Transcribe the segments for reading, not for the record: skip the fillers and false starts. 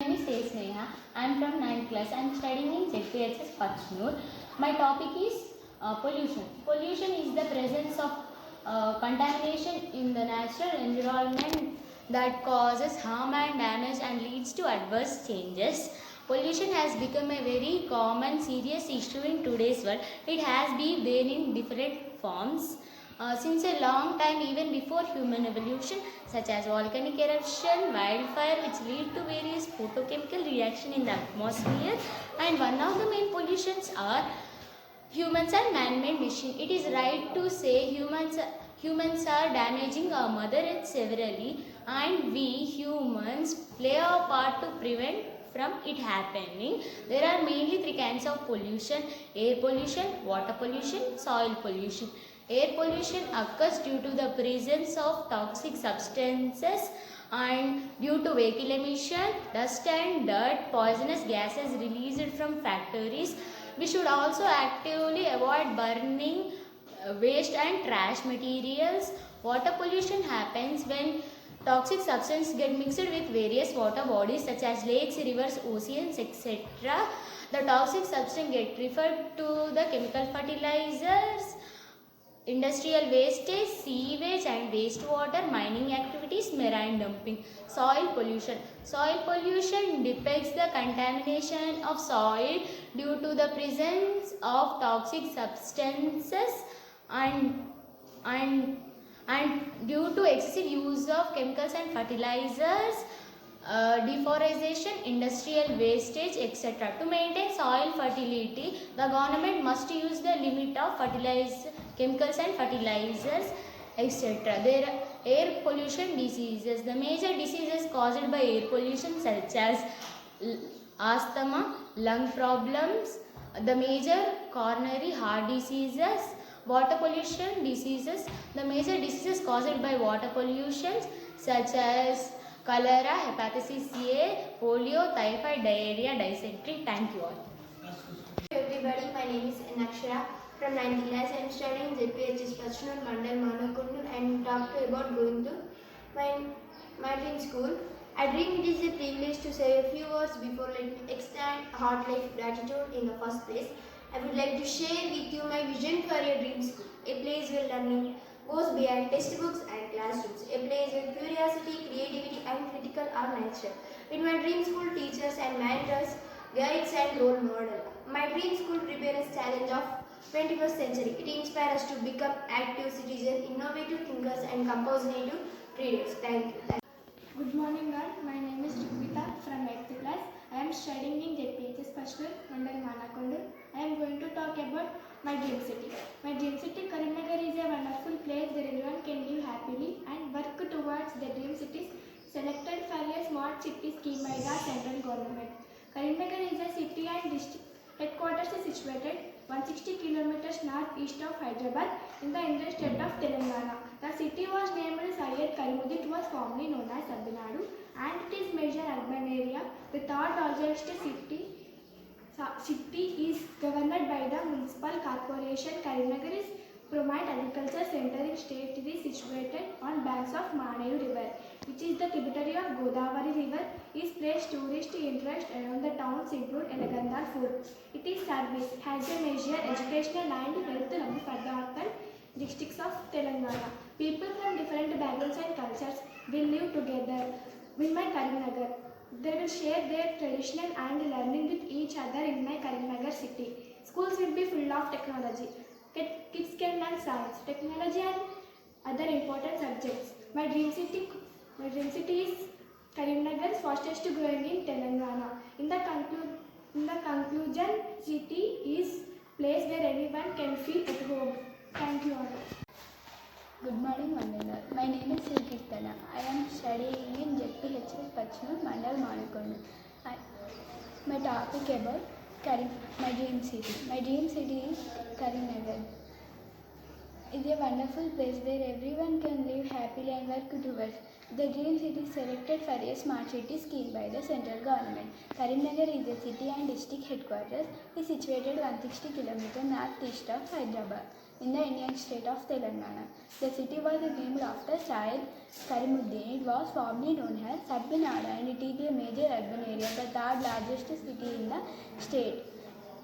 My name is Sneha. I am from 9th class. I am studying in ZPHS Pachnur. My topic is pollution. Pollution is the presence of contamination in the natural environment that causes harm and damage and leads to adverse changes. Pollution has become a very common serious issue in today's world. It has been there in different forms. Since a long time, even before human evolution, such as volcanic eruption, wildfire, which lead to various photochemical reaction in the atmosphere, and one of the main pollutions are humans and man-made machine. It is right to say humans are damaging our mother earth severally, and we humans play our part to prevent from it happening. There are mainly three kinds of pollution: air pollution, water pollution, soil pollution. Air pollution occurs due to the presence of toxic substances and due to vehicle emission, dust and dirt, poisonous gases released from factories. We should also actively avoid burning waste and trash materials. Water pollution happens when toxic substances get mixed with various water bodies such as lakes, rivers, oceans, etc. The toxic substance get referred to the chemical fertilizers, industrial wastage, sewage and wastewater, mining activities, marine dumping. Soil pollution. Soil pollution depicts the contamination of soil due to the presence of toxic substances and and and due to excessive use of chemicals and fertilizers, deforestation, industrial wastage, etc. To maintain soil fertility, the government must use the limit of chemicals and fertilizers, etc. There are air pollution diseases. The major diseases caused by air pollution such as asthma, lung problems, the major coronary heart diseases, water pollution diseases. The major diseases caused by water pollution such as cholera, hepatitis A, polio, typhoid, diarrhea, dysentery. Thank you all. Everybody, my name is Anakshara from 9th class. I am studying ZPHS Pachnur Mandal Manakundu and talk about going to my dream school. I dream it is a privilege to say a few words before letting me extend heart-life gratitude in the first place. I would like to share with you my vision for a dream school, a place where learning goes beyond textbooks and classrooms, a place where curiosity, creativity and critical are natural. With my dream school teachers and mentors, guides and role model. My dream school prepares challenge of 21st century. It inspires us to become active citizens, innovative thinkers and compassionate readers. Thank you. Good morning all. My name is Jupita from 8th class. I am studying in JPHS Pachnur, Mandal Manakondu. I am going to talk about my dream city. My dream city Karimnagar is a wonderful place where everyone can live happily and work towards the dream cities selected for a smart city scheme by the central government. Karimnagar is a city and district headquarters is situated 160 kilometers northeast of Hyderabad in the Indian state of Telangana. The city was named Syed Karimuddin. It was formerly known as Sabinadu and it is major urban area. The third largest city is governed by the municipal corporation. Karimnagar is prominent agriculture center in state. It is situated on banks of Maneru river, which is the tributary of Godavari river. Is placed tourist interest around the towns include Elagandar Fort. It is service has a major educational and health hub for the urban districts of Telangana. People from different backgrounds and cultures will live together in my Karimnagar. They will share their traditional and learning with each other in my Karimnagar city. Schools will be full of technology. Kids can learn science, technology and other important subjects. My dream city is Karimnagar, fastest growing in Telangana. In the conclusion, city is place where everyone can feel at home. Thank you all. Good morning, Mandala. My name is Srikirtana. I am studying in JPHS Pachnur, Mandal Manakondu. My topic about my dream city. My dream city is Karimnagar. It's a wonderful place where everyone can live happily and work towards. The dream city is selected for a smart city scheme by the central government. Karimnagar is the city and district headquarters. It is situated 160 km northeast of Hyderabad. in the Indian state of Telangana. The city was named after Syed Karimuddin. It was formerly known as Sabinada and it is a major urban area, the third largest city in the state.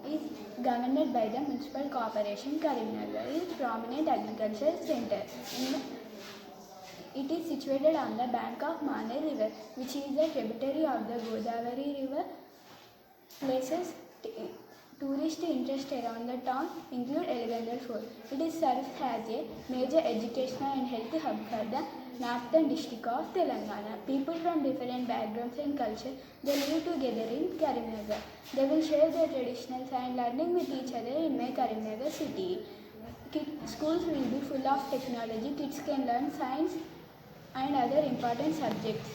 Is governed by the Municipal Corporation Karimnagar. It is a prominent agricultural center. It is situated on the bank of Mane River, which is a tributary of the Godavari River. Places tourist interest around the town include Elgandal Fort. It is serves as a major educational and health hub for the northern district of Telangana. People from different backgrounds and culture, they live together in Karimnagar. They will share their traditions and learning with each other in my Karimnagar city. Schools will be full of technology. Kids can learn science and other important subjects.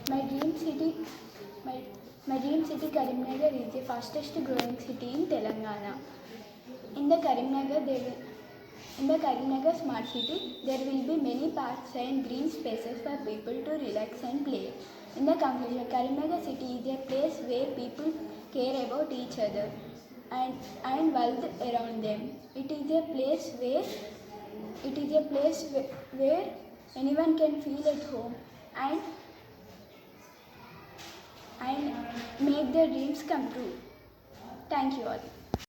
My dream city Karimnagar is the fastest growing city in Telangana. In the Karimnagar smart city, there will be many parks and green spaces for people to relax and play. In the conclusion, Karimnagar city is a place where people care about each other and world around them. It is a place where anyone can feel at home and make their dreams come true. Thank you all.